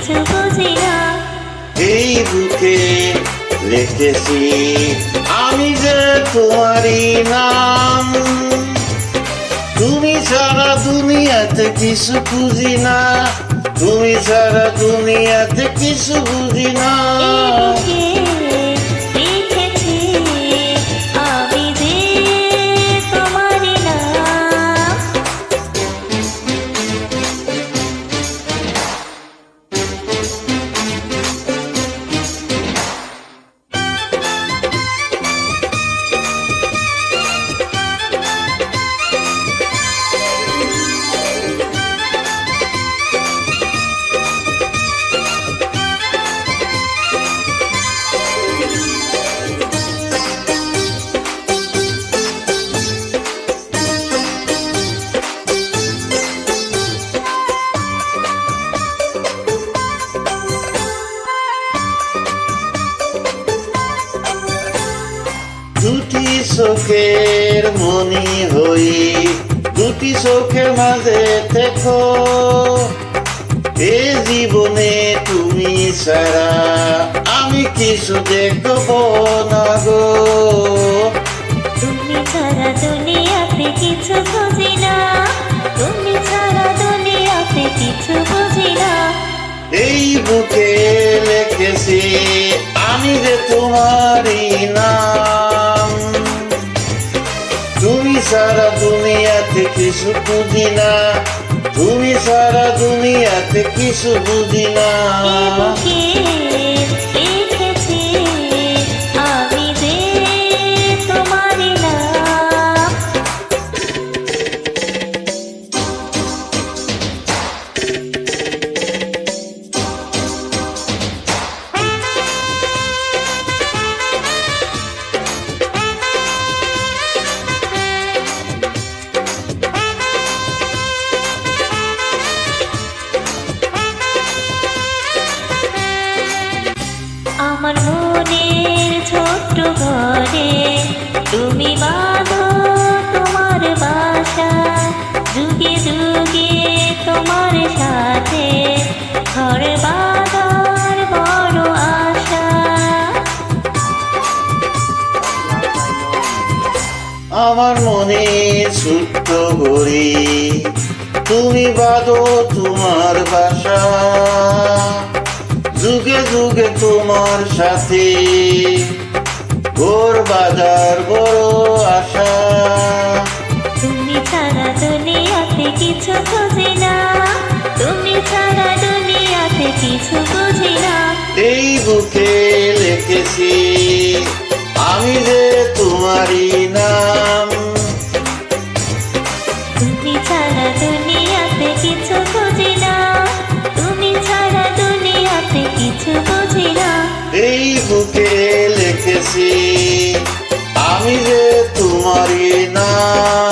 কিছু বুঝি না। এই বুকে লিখেছি আমি যে তোমারই নাম। তুমি ছাড়া দুনিয়াতে কিছু বুঝি না, তুমি ছাড়া দুনিয়াতে কিছু বুঝি না। এই বুকে লিখেছি আমি যে তোমারই নাম। দুটি চোখের মনি হই, দুটি চোখের মাঝে দেখো। এ জীবনে তুমি ছাড়া আমি কিছু দেখব না গো। তুমি ছাড়া দুনিয়াতে কিছু বুঝি না, তুমি ছাড়া দুনিয়াতে কিছু বুঝি না। এই বুকে লিখেছি আমি যে তোমারই নাম। তুমি ছাড়া দুনিয়াতে কিছু বুঝি না, তুমি ছাড়া দুনিয়াতে কিছু বুঝি না। এই বুকে লিখেছি আমি যে তোমারই নাম। আমার মনের ছোট্ট ঘরে তুমি বাঁধো তোমার বাসা, যুগে যুগে তোমার সাথে ঘর বাঁধার বড় আশা। আমার মনে ছোট্ট ঘরে তুমি বাঁধো তোমার বাসা, যুগে যুগে তোমার সাথে ঘর বাঁধার বড় আশা। তুমি ছাড়া দুনিয়াতে কিছু বুঝি না, তুমি ছাড়া দুনিয়াতে কিছু বুঝি না। এই বুকে লিখেছি আমি যে তোমারই নাম। তুমি ছাড়া দুনিয়াতে কিছু বুঝি না, তুমি ছাড়া দুনিয়াতে কিছু বুঝি না। এই বুকে লিখেছি আমি যে তোমারই নাম।